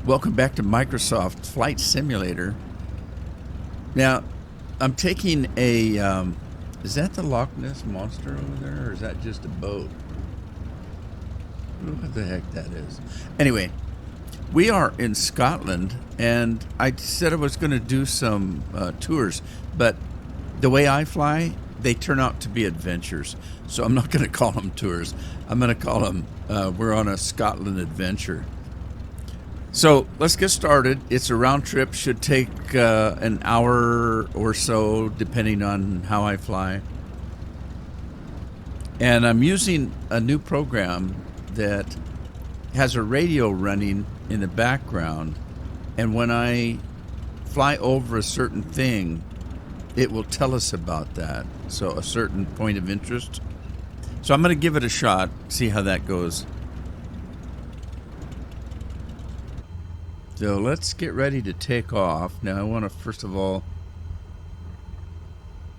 Welcome back to Microsoft Flight Simulator. Now, I'm taking a, is that the Loch Ness Monster over there, or is that just a boat? I don't know what the heck that is. Anyway, we are in Scotland, and I said I was going to do some tours, but the way I fly, they turn out to be adventures. So I'm not going to call them tours. I'm going to call them, we're on a Scotland adventure. So let's get started. It's a round trip, should take an hour or so, depending on how I fly. And I'm using a new program that has a radio running in the background. And when I fly over a certain thing, it will tell us about that. So a certain point of interest. So I'm going to give it a shot, see how that goes. So let's get ready to take off. Now I want to first of all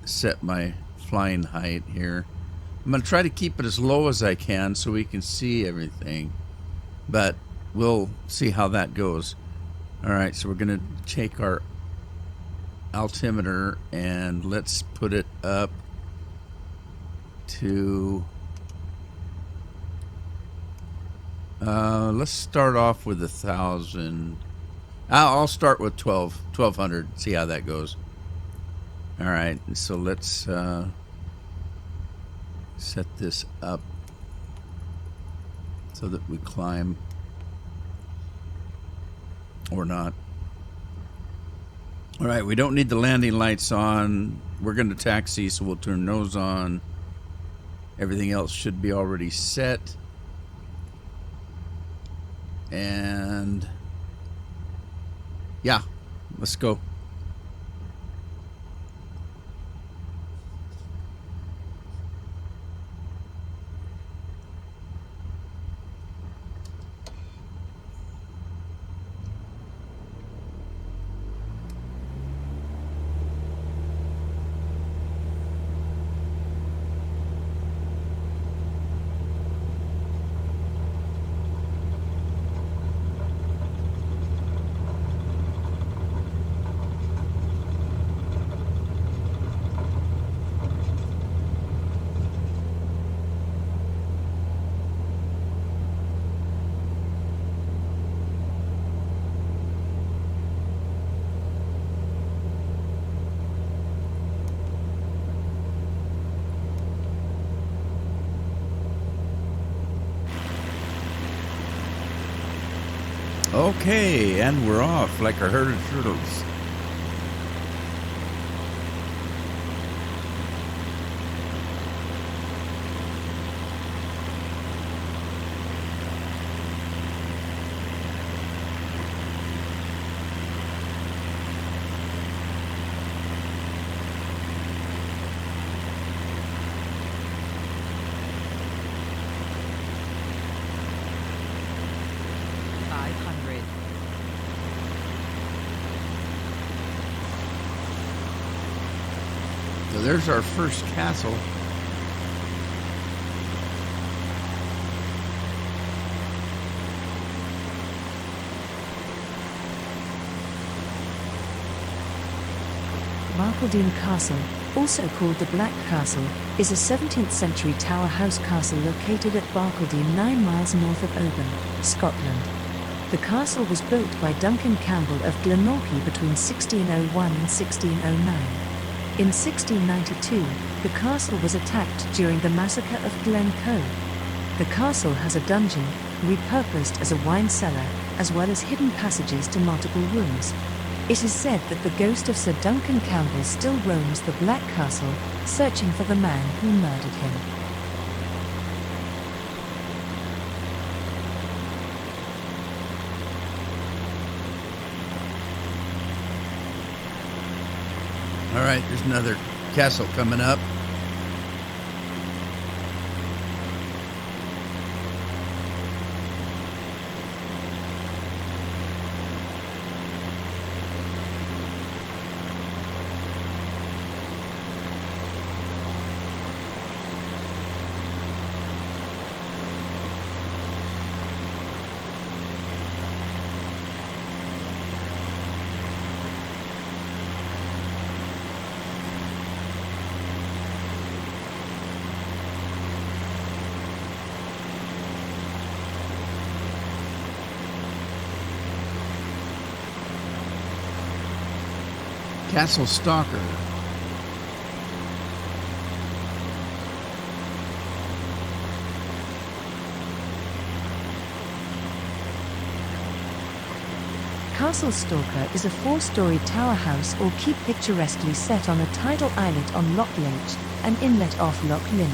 set my flying height here. I'm going to try to keep it as low as I can so we can see everything. But we'll see how that goes. Alright, so we're going to take our altimeter and let's put it up to... let's start off with 1,000. I'll start with 1,200, see how that goes. Alright, so let's set this up so that we climb or not. Alright, we don't need the landing lights on. We're going to taxi, so we'll turn those on. Everything else should be already set. And yeah, let's go. Okay, and we're off like a herd of turtles. So there's our first castle. Barcaldine Castle, also called the Black Castle, is a 17th century tower house castle located at Barcaldine 9 miles north of Oban, Scotland. The castle was built by Duncan Campbell of Glenorchy between 1601 and 1609. In 1692, the castle was attacked during the massacre of Glencoe. The castle has a dungeon, repurposed as a wine cellar, as well as hidden passages to multiple rooms. It is said that the ghost of Sir Duncan Campbell still roams the Black Castle, searching for the man who murdered him. All right, there's another castle coming up. Castle Stalker. Castle Stalker is a 4-story tower house or keep picturesquely set on a tidal islet on Loch Lynch, an inlet off Loch Lynn.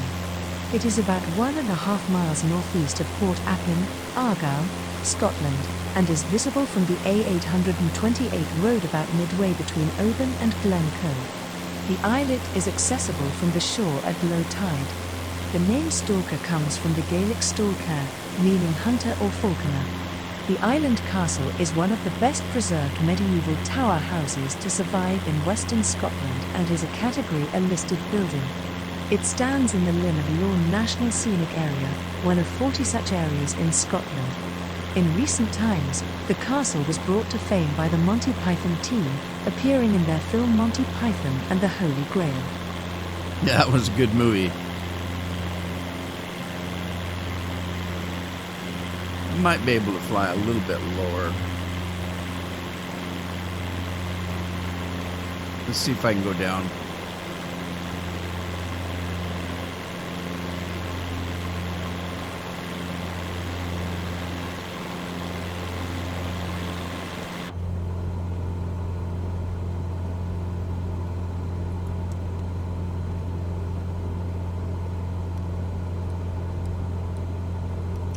It is about 1.5 miles northeast of Port Appin, Argyll, Scotland, and is visible from the A828 road about midway between Oban and Glencoe. The islet is accessible from the shore at low tide. The name Stalker comes from the Gaelic Stalker, meaning hunter or falconer. The island castle is one of the best preserved medieval tower houses to survive in western Scotland and is a Category A listed building. It stands in the Linn of Lorne National Scenic Area, one of 40 such areas in Scotland. In recent times, the castle was brought to fame by the Monty Python team, appearing in their film Monty Python and the Holy Grail. Yeah, that was a good movie. Might be able to fly a little bit lower. Let's see if I can go down.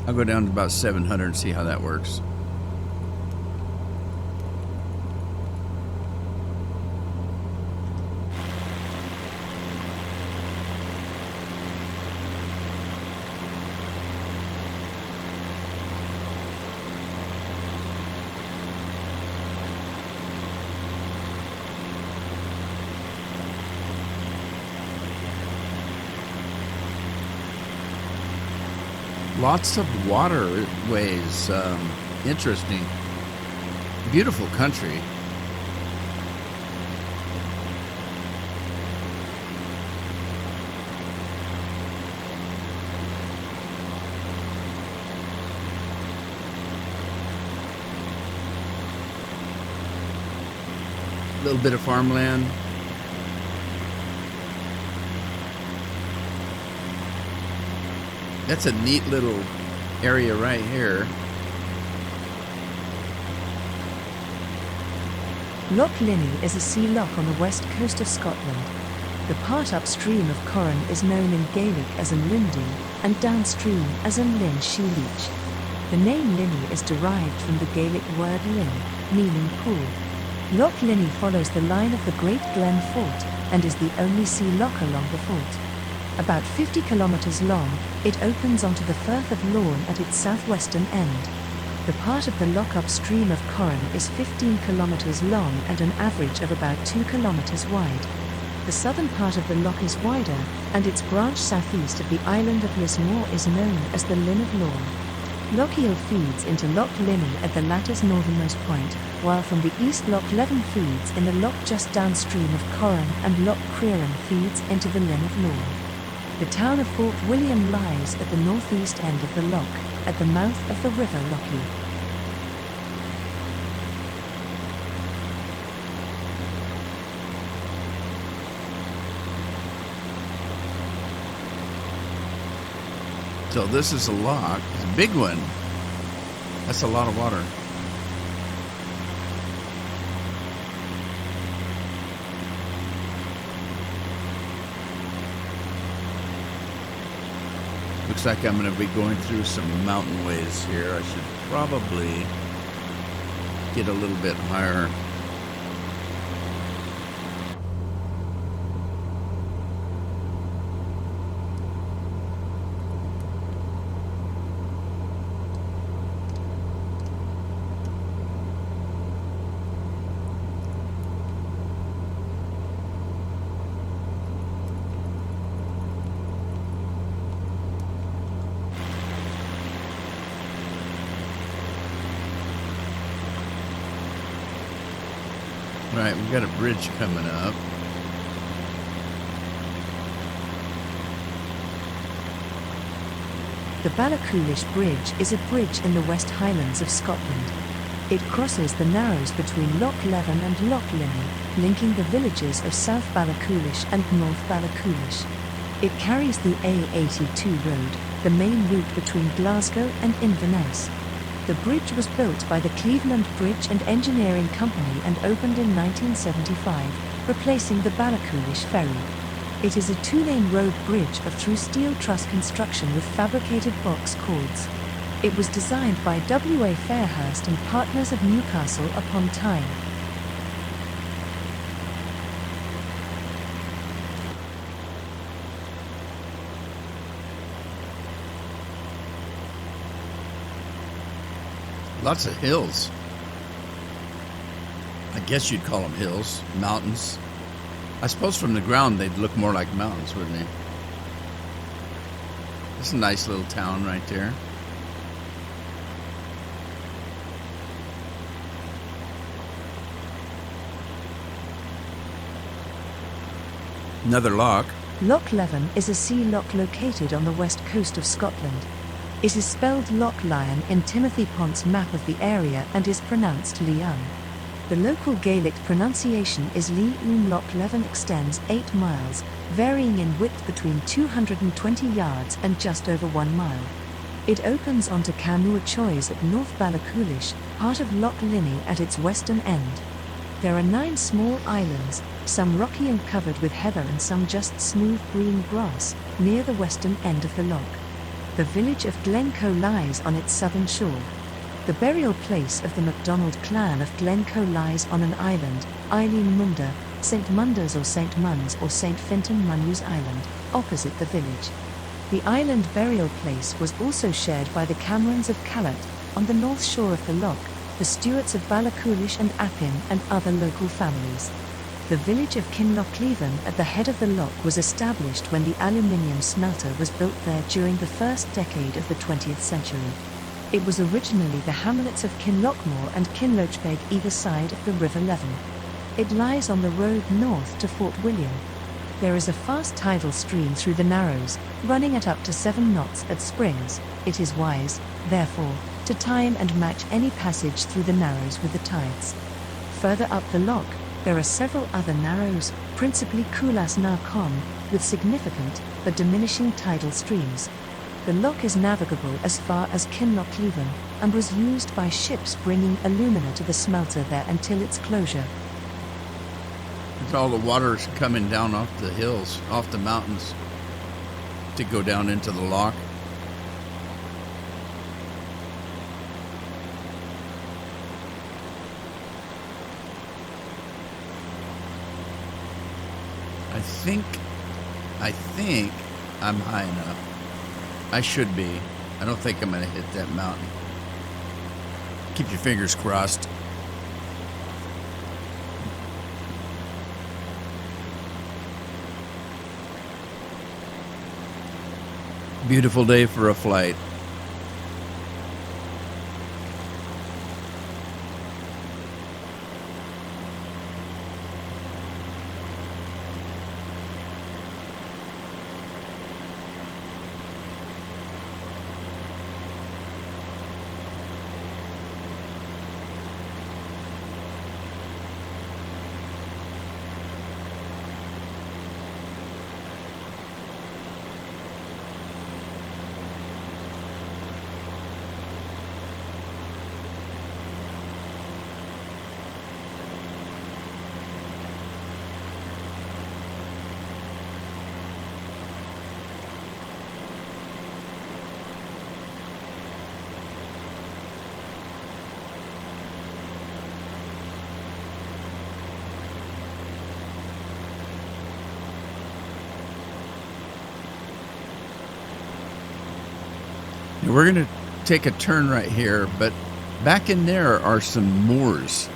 I'll go down to about 700 and see how that works. Lots of waterways, interesting. Beautiful country. A little bit of farmland. That's a neat little area right here. Loch Linney is a sea loch on the west coast of Scotland. The part upstream of Corran is known in Gaelic as an Lindy, and downstream as an Linn Shealeach. The name Linney is derived from the Gaelic word linn, meaning pool. Loch Linney follows the line of the Great Glen Fort, and is the only sea loch along the fort. About 50 kilometers long, it opens onto the Firth of Lorne at its southwestern end. The part of the loch upstream of Corran is 15 kilometers long and an average of about 2 kilometers wide. The southern part of the loch is wider, and its branch southeast of the island of Lismore is known as the Linn of Lorne. Loch Eel feeds into Loch Linney at the latter's northernmost point, while from the east Loch Leven feeds in the loch just downstream of Corran, and Loch Creran feeds into the Linn of Lorne. The town of Fort William lies at the northeast end of the loch, at the mouth of the River Lochie. So this is a loch. It's a big one. That's a lot of water. Looks like I'm going to be going through some mountain ways here. I should probably get a little bit higher. Right, we've got a bridge coming up. The Ballachulish Bridge is a bridge in the West Highlands of Scotland. It crosses the narrows between Loch Leven and Loch Linney, linking the villages of South Ballachulish and North Ballachulish. It carries the A82 road, the main route between Glasgow and Inverness. The bridge was built by the Cleveland Bridge and Engineering Company and opened in 1975, replacing the Ballachulish ferry. It is a two-lane road bridge of through steel truss construction with fabricated box cords. It was designed by W.A. Fairhurst and Partners of Newcastle upon Tyne. Lots of hills. I guess you'd call them hills, mountains. I suppose from the ground they'd look more like mountains, wouldn't they? It's a nice little town right there. Another loch. Loch Leven is a sea loch located on the west coast of Scotland. It is spelled Loch Lion in Timothy Pont's map of the area and is pronounced Leon. The local Gaelic pronunciation is Lee Loch Leven extends 8 miles, varying in width between 220 yards and just over 1 mile. It opens onto Camua Chois at North Ballachulish, part of Loch Linney at its western end. There are 9 small islands, some rocky and covered with heather and some just smooth green grass, near the western end of the loch. The village of Glencoe lies on its southern shore. The burial place of the MacDonald clan of Glencoe lies on an island, Eileen Munda, St. Munda's or St. Mun's or St. Fintan Munus Island, opposite the village. The island burial place was also shared by the Camerons of Callat, on the north shore of the loch, the Stewarts of Ballachulish and Appin and other local families. The village of Kinlochleven at the head of the loch was established when the aluminium smelter was built there during the first decade of the 20th century. It was originally the hamlets of Kinlochmore and Kinlochbeg either side of the River Leven. It lies on the road north to Fort William. There is a fast tidal stream through the Narrows, running at up to 7 knots at springs. It is wise, therefore, to time and match any passage through the Narrows with the tides. Further up the loch, there are several other narrows, principally Coolas na Con, with significant but diminishing tidal streams. The loch is navigable as far as Kinlochleven and was used by ships bringing alumina to the smelter there until its closure. It's all the water's coming down off the hills, off the mountains, to go down into the loch. I think I'm high enough. I should be. I don't think I'm going to hit that mountain. Keep your fingers crossed. Beautiful day for a flight. We're going to take a turn right here, but back in there are some moors.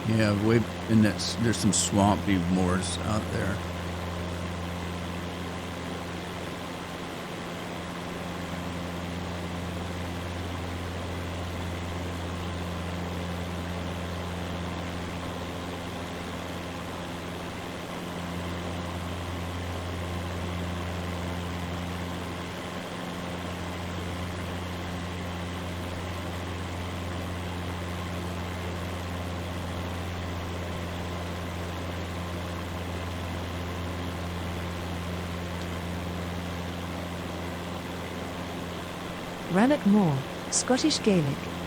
Yeah, way in that, there's some swampy moors out there. Rannoch Moor, Scottish Gaelic,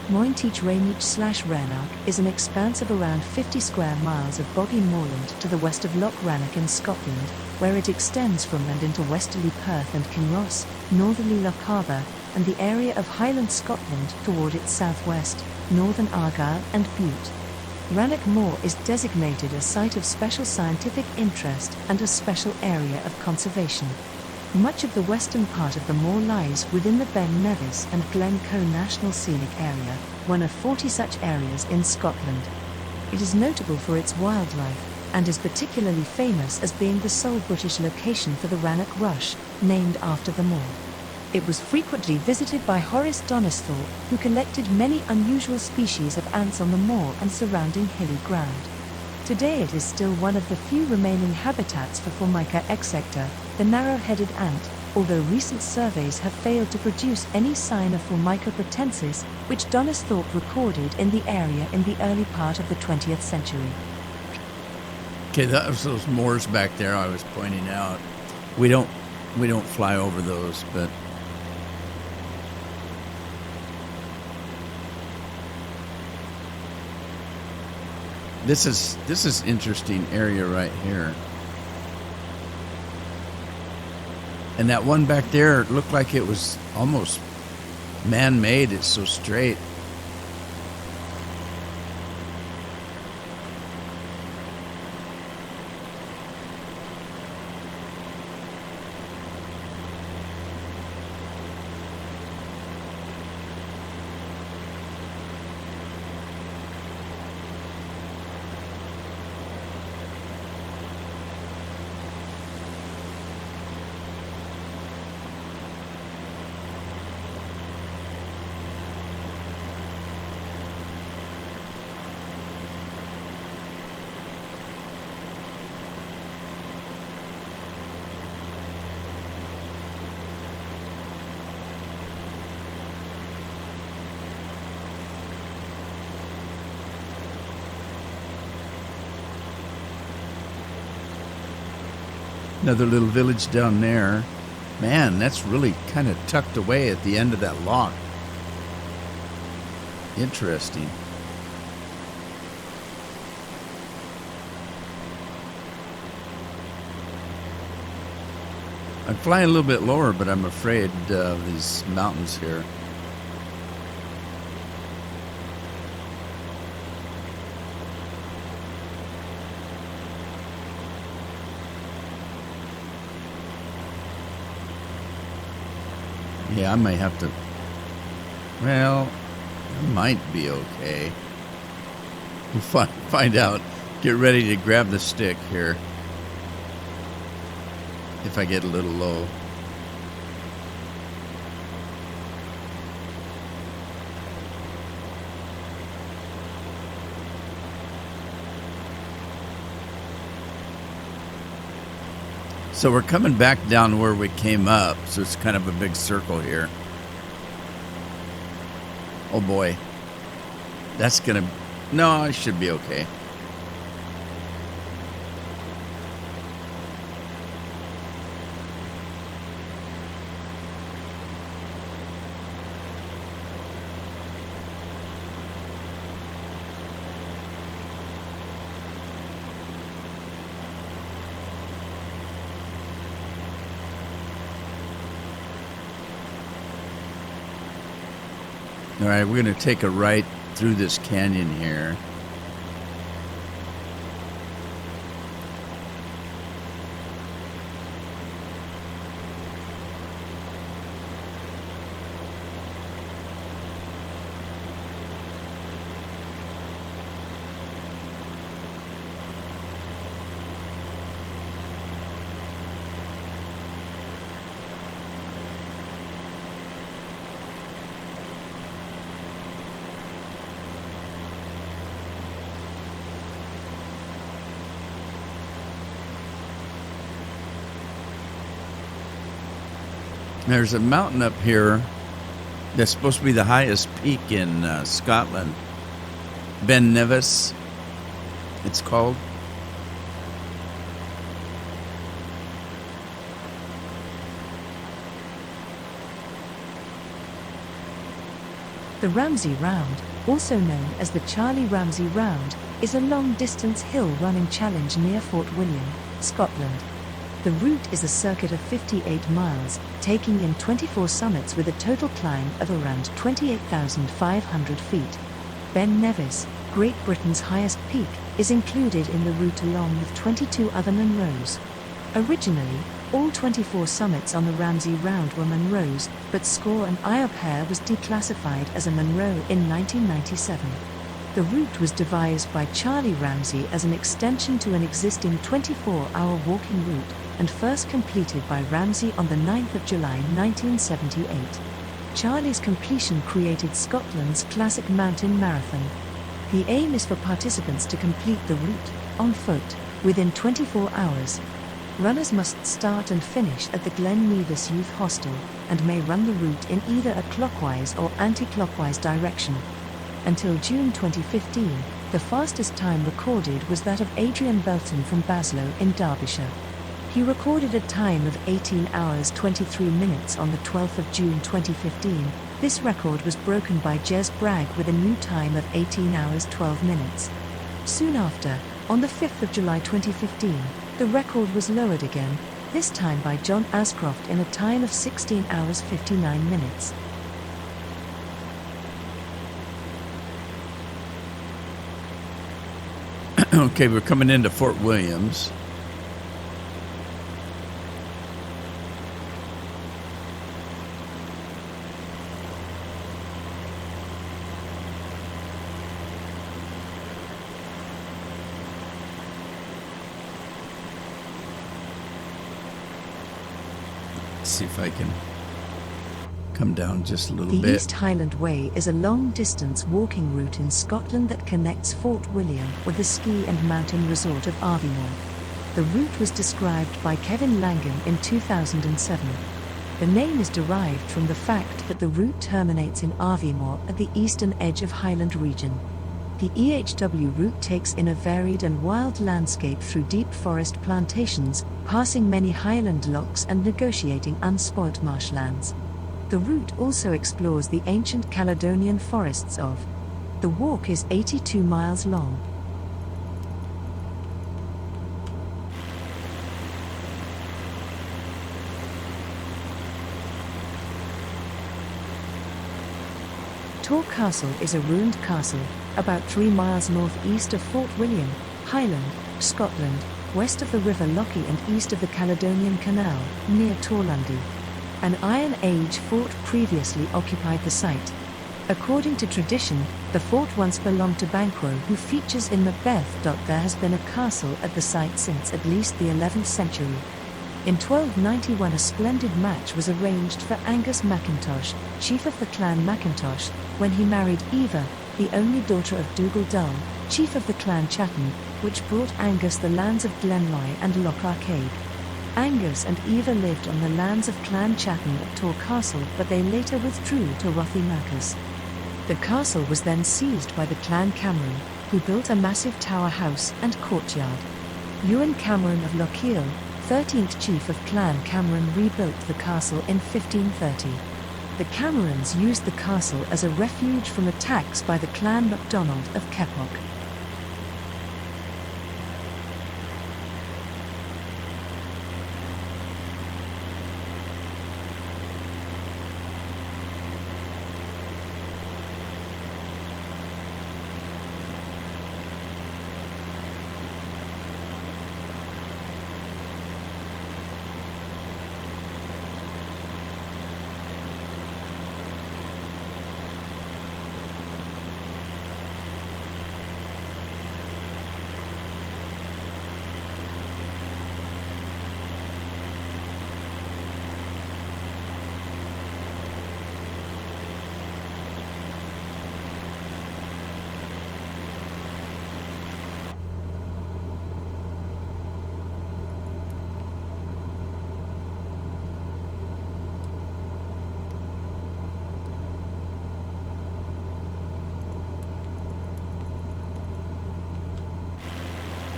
Mointeach Rannoch, is an expanse of around 50 square miles of boggy moorland to the west of Loch Rannoch in Scotland, where it extends from and into westerly Perth and Kinross, northerly Loch Harbour, and the area of Highlands, Scotland toward its southwest, northern Argyll and Bute. Rannoch Moor is designated a Site of Special Scientific Interest and a Special Area of Conservation. Much of the western part of the moor lies within the Ben Nevis and Glencoe National Scenic Area, one of 40 such areas in Scotland. It is notable for its wildlife, and is particularly famous as being the sole British location for the Rannoch Rush, named after the moor. It was frequently visited by Horace Donisthorpe, who collected many unusual species of ants on the moor and surrounding hilly ground. Today it is still one of the few remaining habitats for Formica exsecta, the narrow-headed ant, although recent surveys have failed to produce any sign of Formica pratensis, which Donisthorpe recorded in the area in the early part of the 20th century. Okay, that was those moors back there I was pointing out. We don't fly over those, but this is interesting area right here. And that one back there looked like it was almost man-made. It's so straight. Another little village down there. Man, that's really kind of tucked away at the end of that loch. Interesting. I'm flying a little bit lower, but I'm afraid of these mountains here. Yeah, I might have to. Well, I might be okay. We'll find out. Get ready to grab the stick here. If I get a little low. So we're coming back down where we came up, so it's kind of a big circle here. Oh boy. That's gonna... No, I should be okay. All right, we're going to take a right through this canyon here. There's a mountain up here that's supposed to be the highest peak in Scotland. Ben Nevis, it's called. The Ramsey Round, also known as the Charlie Ramsey Round, is a long-distance hill-running challenge near Fort William, Scotland. The route is a circuit of 58 miles, taking in 24 summits with a total climb of around 28,500 feet. Ben Nevis, Great Britain's highest peak, is included in the route along with 22 other Munros. Originally, all 24 summits on the Ramsey Round were Munros, but Score and Iopare was declassified as a Munro in 1997. The route was devised by Charlie Ramsey as an extension to an existing 24-hour walking route, and first completed by Ramsey on the 9th of July 1978. Charlie's completion created Scotland's classic mountain marathon. The aim is for participants to complete the route, on foot, within 24 hours. Runners must start and finish at the Glen Nevis Youth Hostel, and may run the route in either a clockwise or anti-clockwise direction. Until June 2015, the fastest time recorded was that of Adrian Belton from Baslow in Derbyshire. He recorded a time of 18 hours 23 minutes on the 12th of June 2015. This record was broken by Jez Bragg with a new time of 18 hours 12 minutes. Soon after, on the 5th of July 2015, the record was lowered again, this time by John Ascroft in a time of 16 hours 59 minutes. Okay, we're coming into Fort Williams. See if I can come down just a little bit. The East Highland Way is a long-distance walking route in Scotland that connects Fort William with the ski and mountain resort of Aviemore. The route was described by Kevin Langan in 2007. The name is derived from the fact that the route terminates in Aviemore at the eastern edge of Highland region. The EHW route takes in a varied and wild landscape through deep forest plantations, passing many highland lochs and negotiating unspoilt marshlands. The route also explores the ancient Caledonian forests of. The walk is 82 miles long. Tor Castle is a ruined castle, about 3 miles northeast of Fort William, Highland, Scotland, west of the River Lochie and east of the Caledonian Canal, near Torlundy. An Iron Age fort previously occupied the site. According to tradition, the fort once belonged to Banquo, who features in Macbeth. There has been a castle at the site since at least the 11th century. In 1291 a splendid match was arranged for Angus MacIntosh, chief of the clan MacIntosh, when he married Eva, the only daughter of Dougal Dull, chief of the clan Chatton, which brought Angus the lands of Glenroy and Loch Arkaig. Angus and Eva lived on the lands of Clan Chatton at Tor Castle, but they later withdrew to Rothiemachus. The castle was then seized by the Clan Cameron, who built a massive tower house and courtyard. Ewan Cameron of Lochiel, 13th chief of Clan Cameron, rebuilt the castle in 1530. The Camerons used the castle as a refuge from attacks by the Clan MacDonald of Keppoch.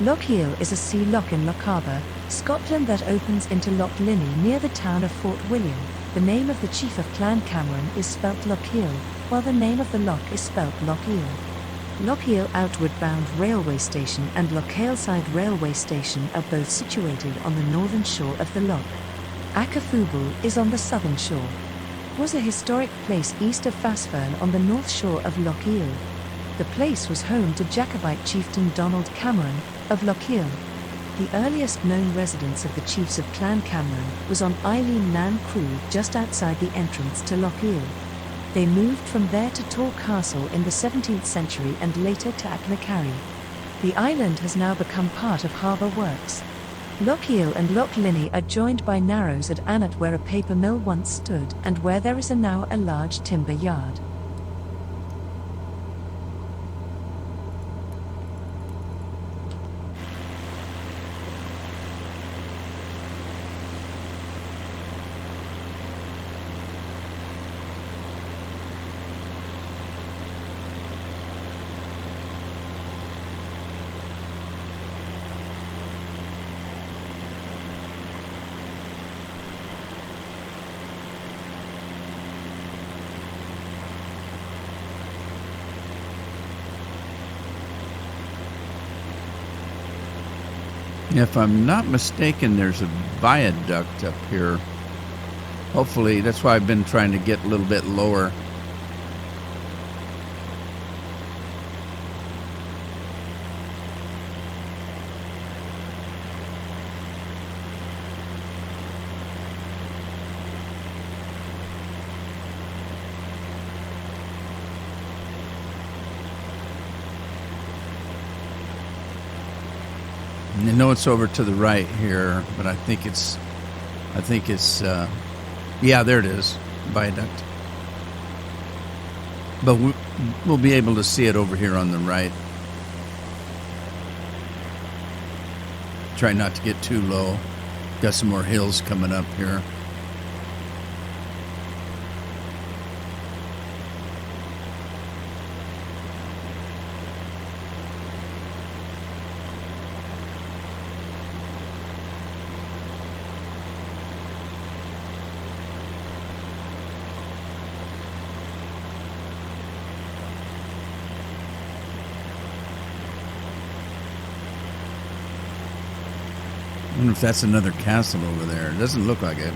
Lochiel is a sea loch in Loch Harbour, Scotland that opens into Loch Linney near the town of Fort William. The name of the chief of Clan Cameron is spelt Lochiel, while the name of the loch is spelt Lochiel. Lochiel Outward Bound Railway Station and Lochaelside Railway Station are both situated on the northern shore of the loch. Acafubul is on the southern shore. Was a historic place east of Fassfern on the north shore of Lochiel. The place was home to Jacobite chieftain Donald Cameron of Lochiel. The earliest known residence of the chiefs of Clan Cameron was on Eileen Nan Crug just outside the entrance to Lochiel. They moved from there to Tor Castle in the 17th century and later to Achnacarry. The island has now become part of harbour works. Lochiel and Loch Linney are joined by narrows at Annett where a paper mill once stood and where there is now a large timber yard. If I'm not mistaken, there's a viaduct up here. Hopefully, that's why I've been trying to get a little bit lower. I know it's over to the right here, but I think it's, yeah, there it is, viaduct. But we'll be able to see it over here on the right. Try not to get too low. Got some more hills coming up here. I wonder if that's another castle over there. It doesn't look like it.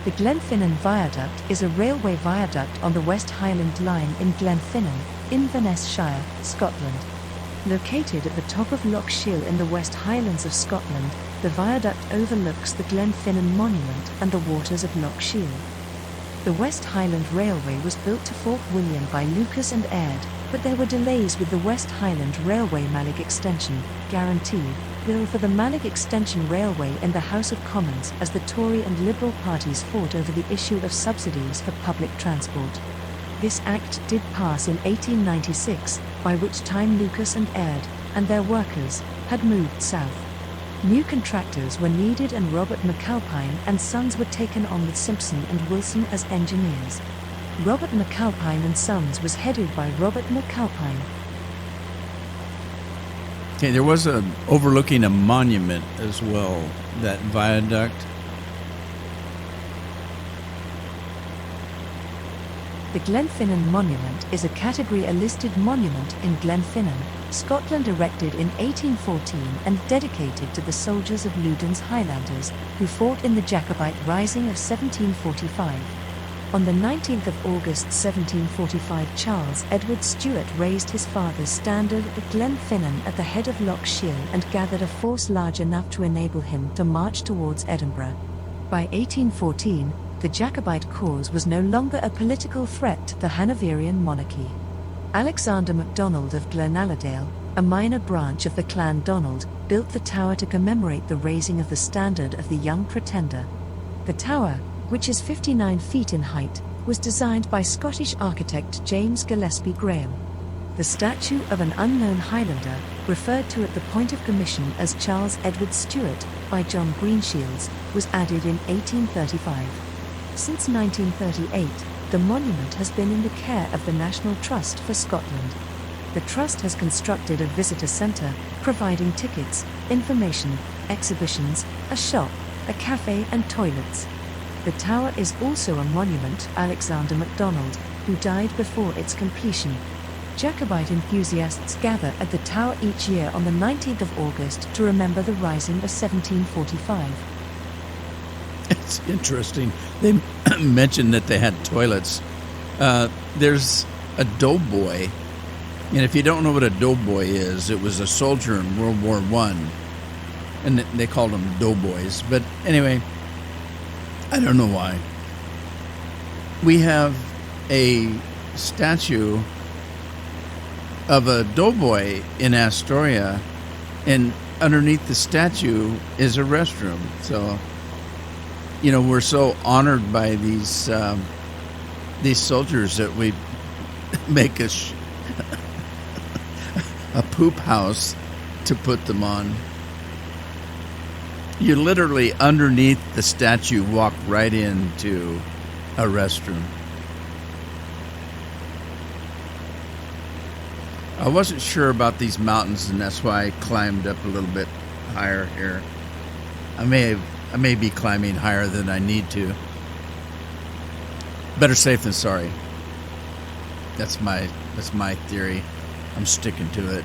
The Glenfinnan Viaduct is a railway viaduct on the West Highland Line in Glenfinnan, Inverness Shire, Scotland. Located at the top of Loch Shiel in the West Highlands of Scotland, the viaduct overlooks the Glenfinnan Monument and the waters of Loch Shiel. The West Highland Railway was built to Fort William by Lucas and Aird, but there were delays with the West Highland Railway Malig Extension Guarantee Bill for the Malig Extension Railway in the House of Commons as the Tory and Liberal parties fought over the issue of subsidies for public transport. This act did pass in 1896, by which time Lucas and Aird, and their workers, had moved south. New contractors were needed and Robert McAlpine and Sons were taken on with Simpson and Wilson as engineers. Robert McAlpine and Sons was headed by Robert McAlpine. Okay, there was overlooking a monument as well, that viaduct. The Glenfinnan Monument is a Category A listed monument in Glenfinnan, Scotland, erected in 1814 and dedicated to the soldiers of Loudon's Highlanders, who fought in the Jacobite Rising of 1745. On the 19th of August 1745, Charles Edward Stuart raised his father's standard at Glenfinnan at the head of Loch Shiel and gathered a force large enough to enable him to march towards Edinburgh. By 1814, the Jacobite cause was no longer a political threat to the Hanoverian monarchy. Alexander MacDonald of Glenaladale, a minor branch of the Clan Donald, built the tower to commemorate the raising of the standard of the Young Pretender. The tower, which is 59 feet in height, was designed by Scottish architect James Gillespie Graham. The statue of an unknown Highlander, referred to at the point of commission as Charles Edward Stewart by John Greenshields, was added in 1835. Since 1938, the monument has been in the care of the National Trust for Scotland. The Trust has constructed a visitor centre, providing tickets, information, exhibitions, a shop, a cafe and toilets. The tower is also a monument to Alexander MacDonald, who died before its completion. Jacobite enthusiasts gather at the tower each year on the 19th of August to remember the rising of 1745. It's interesting. They mentioned that they had toilets. There's a doughboy, and if you don't know what a doughboy is, it was a soldier in World War I, and they called them doughboys. But anyway, I don't know why. We have a statue of a doughboy in Astoria, and underneath the statue is a restroom. So, we're so honored by these soldiers that we make a poop house to put them on. You literally, underneath the statue, walk right into a restroom. I wasn't sure about these mountains, and that's why I climbed up a little bit higher here. I may be climbing higher than I need to. Better safe than sorry. That's my theory. I'm sticking to it.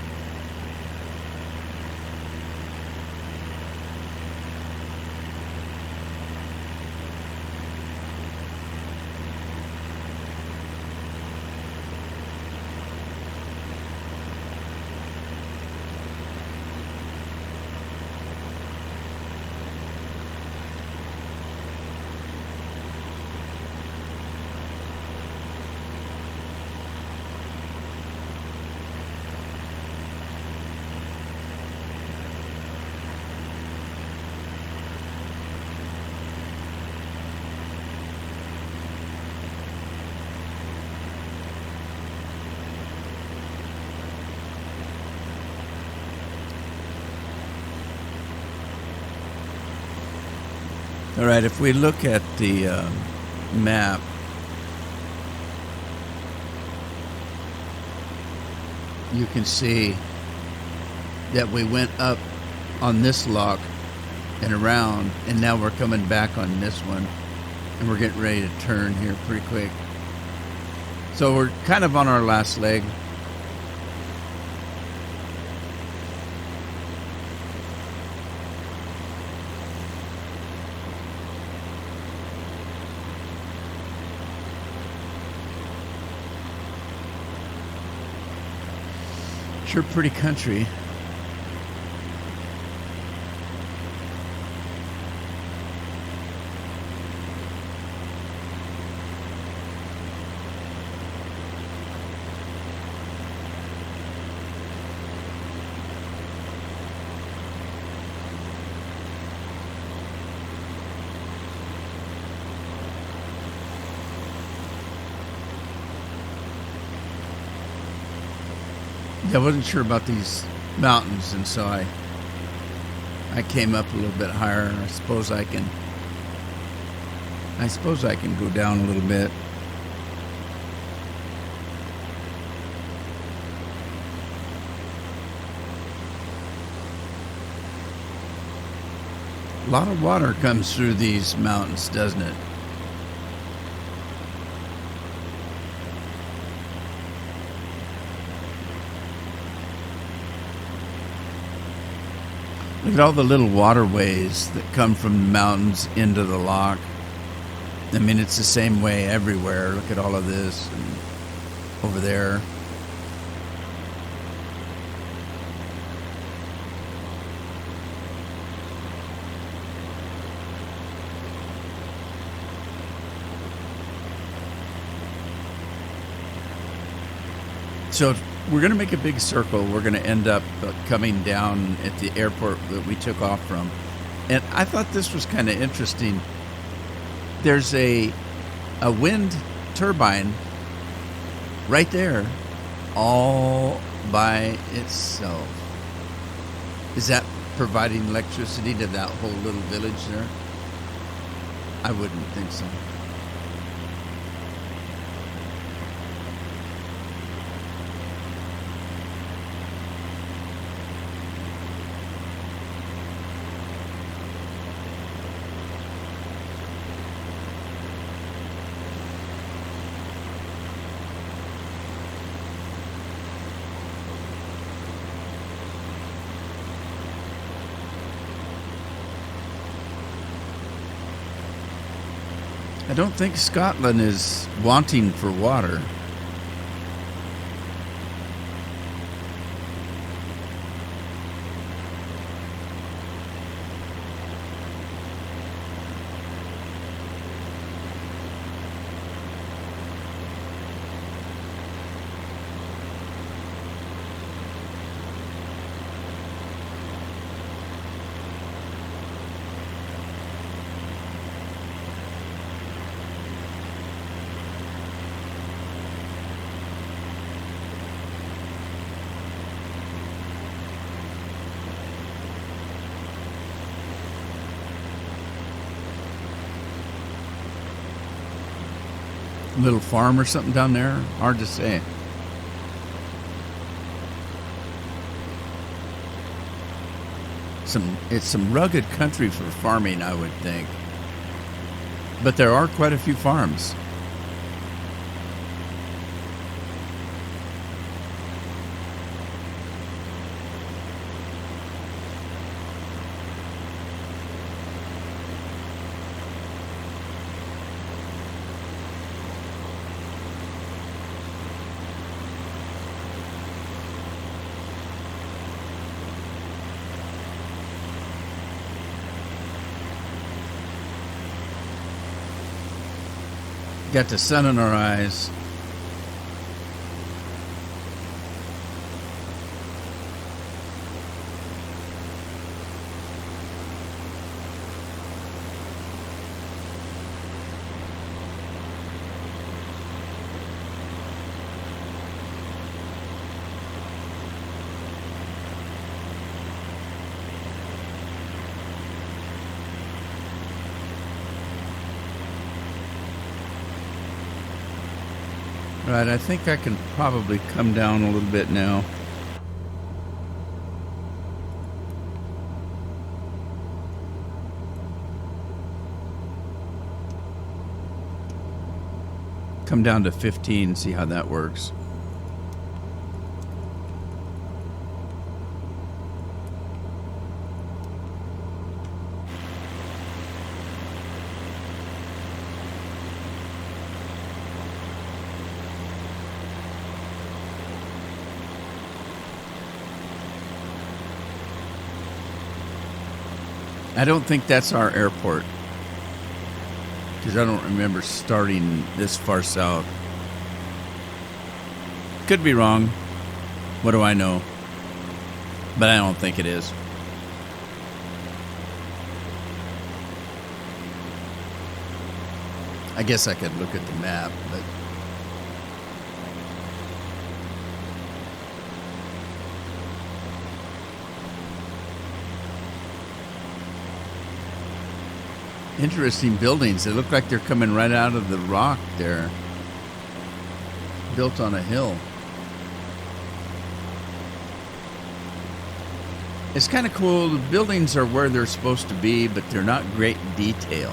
All right, if we look at the map, you can see that we went up on this lock and around, and now we're coming back on this one, and we're getting ready to turn here pretty quick. So we're kind of on our last leg. Sure pretty country. I wasn't sure about these mountains, and so I came up a little bit higher. I suppose I can go down a little bit. A lot of water comes through these mountains, doesn't it? Look at all the little waterways that come from the mountains into the loch. I mean, it's the same way everywhere. Look at all of this and over there. So we're going to make a big circle. We're going to end up coming down at the airport that we took off from. And I thought this was kind of interesting. There's a wind turbine right there all by itself. Is that providing electricity to that whole little village there? I wouldn't think so. I don't think Scotland is wanting for water. Little farm or something down there? Hard to say. It's some rugged country for farming, I would think. But there are quite a few farms. Got the sun in our eyes. Right, I think I can probably come down a little bit now. Come down to 15, see how that works. I don't think that's our airport, because I don't remember starting this far south. Could be wrong. What do I know? But I don't think it is. I guess I could look at the map, but interesting buildings. They look like they're coming right out of the rock there. Built on a hill. It's kind of cool. The buildings are where they're supposed to be, but they're not great detail.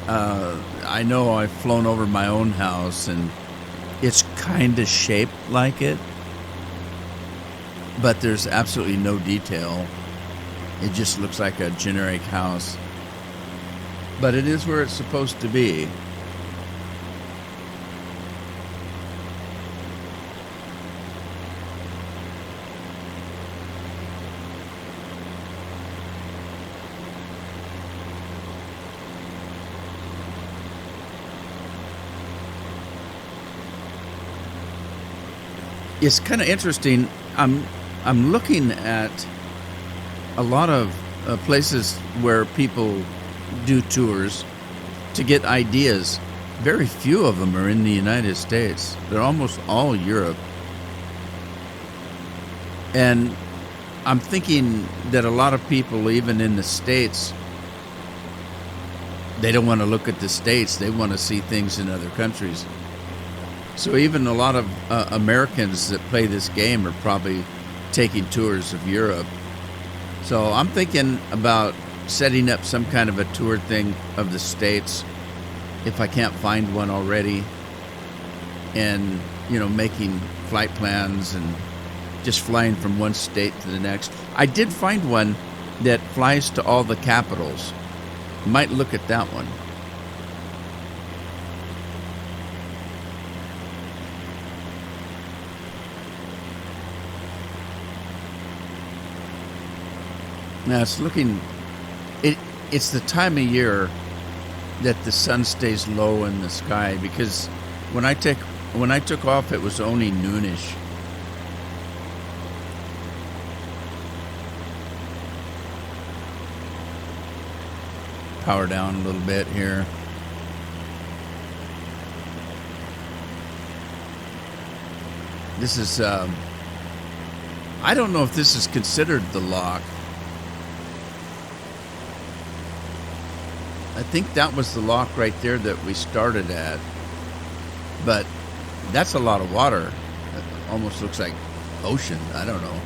I know I've flown over my own house, and it's kind of shaped like it, but there's absolutely no detail. It just looks like a generic house. But it is where it's supposed to be. It's kind of interesting. I'm looking at a lot of places where people do tours to get ideas. Very few of them are in the United States. They're almost all Europe. And I'm thinking that a lot of people, even in the States, they don't want to look at the States. They want to see things in other countries. So even a lot of Americans that play this game are probably taking tours of Europe. So I'm thinking about setting up some kind of a tour thing of the States if I can't find one already, and making flight plans and just flying from one state to the next. I did find one that flies to all the capitals. Might look at that one. Now it's looking, it's the time of year that the sun stays low in the sky, because when I took off it was only noonish. Power down a little bit here. This is I don't know if this is considered the lock. I think that was the lock right there that we started at. But that's a lot of water. It almost looks like ocean. I don't know.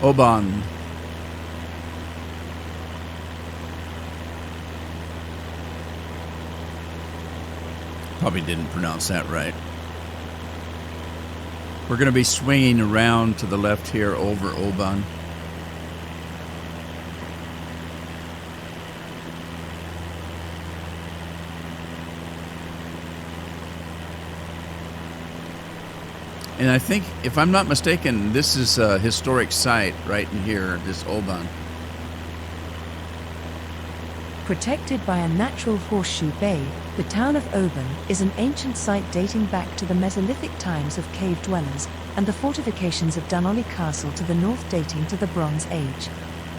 Oban. Probably didn't pronounce that right. We're going to be swinging around to the left here over Oban. And I think, if I'm not mistaken, this is a historic site right in here, this Oban. Protected by a natural horseshoe bay, the town of Oban is an ancient site dating back to the Mesolithic times of cave dwellers, and the fortifications of Dunolly Castle to the north dating to the Bronze Age.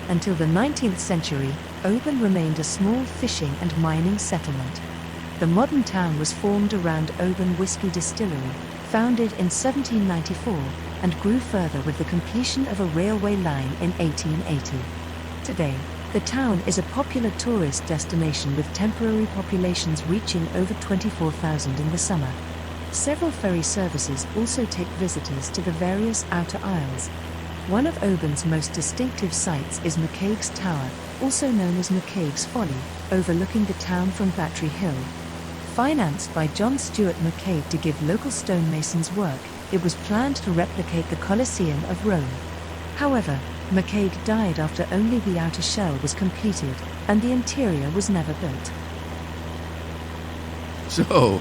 Until the 19th century, Oban remained a small fishing and mining settlement. The modern town was formed around Oban Whiskey Distillery, founded in 1794, and grew further with the completion of a railway line in 1880. Today, the town is a popular tourist destination with temporary populations reaching over 24,000 in the summer. Several ferry services also take visitors to the various outer isles. One of Oban's most distinctive sites is McCaig's Tower, also known as McCaig's Folly, overlooking the town from Battery Hill. Financed by John Stuart McCaig to give local stonemasons work, it was planned to replicate the Colosseum of Rome. However, McCaig died after only the outer shell was completed, and the interior was never built. So,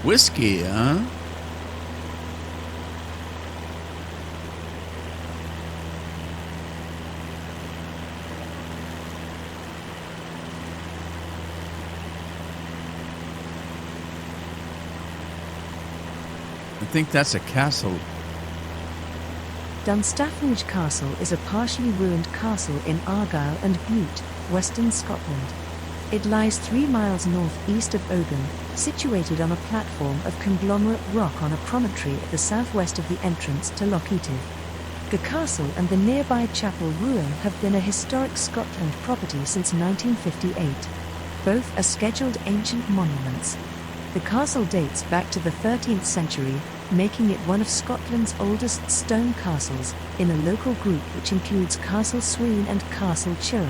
whiskey, huh? I think that's a castle. Dunstafnage Castle is a partially ruined castle in Argyll and Bute, western Scotland. It lies 3 miles north-east of Oban, situated on a platform of conglomerate rock on a promontory at the southwest of the entrance to Loch Etive. The castle and the nearby chapel ruin have been a historic Scotland property since 1958. Both are scheduled ancient monuments. The castle dates back to the 13th century, making it one of Scotland's oldest stone castles, in a local group which includes Castle Sween and Castle Chirrell.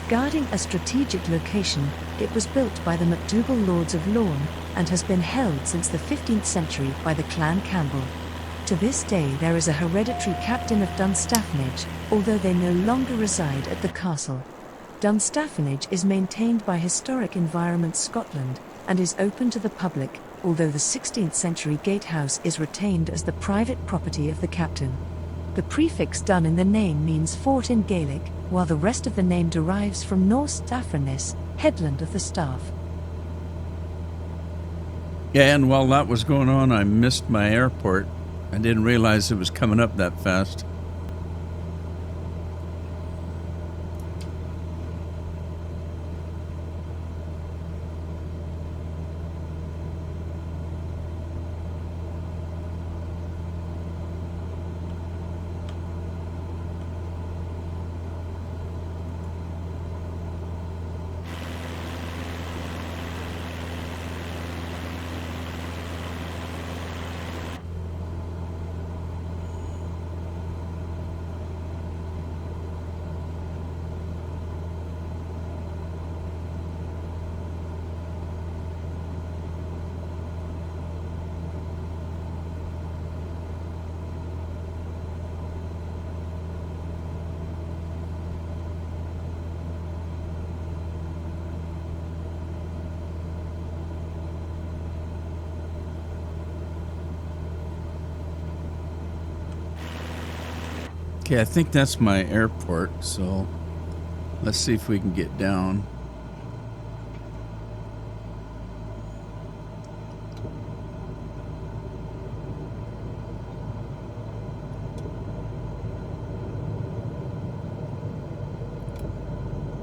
Guarding a strategic location, it was built by the MacDougall Lords of Lorne, and has been held since the 15th century by the Clan Campbell. To this day there is a hereditary captain of Dunstafnage, although they no longer reside at the castle. Dunstafnage is maintained by Historic Environment Scotland, and is open to the public, although the 16th century gatehouse is retained as the private property of the captain. The prefix Dun in the name means fort in Gaelic, while the rest of the name derives from Norse Stafranis, headland of the staff. Yeah, and while that was going on, I missed my airport. I didn't realize it was coming up that fast. Okay, I think that's my airport, so let's see if we can get down.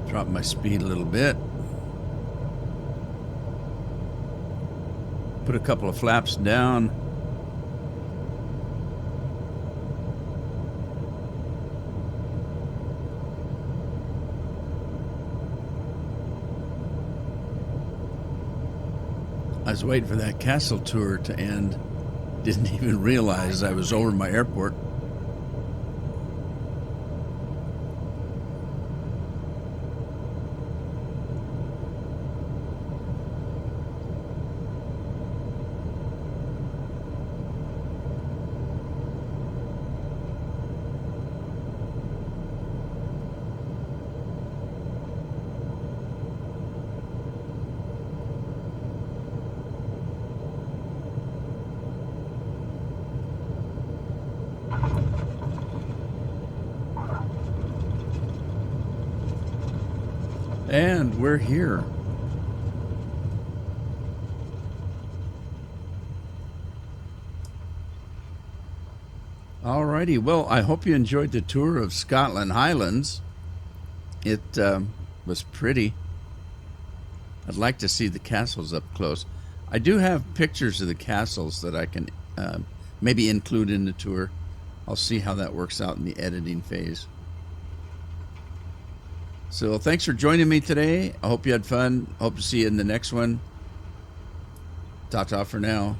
Drop my speed a little bit. Put a couple of flaps down. I was waiting for that castle tour to end. Didn't even realize I was over my airport. And we're here. Alrighty, well, I hope you enjoyed the tour of Scotland Highlands. It was pretty. I'd like to see the castles up close. I do have pictures of the castles that I can maybe include in the tour. I'll see how that works out in the editing phase. So thanks for joining me today. I hope you had fun. Hope to see you in the next one. Ta-ta for now.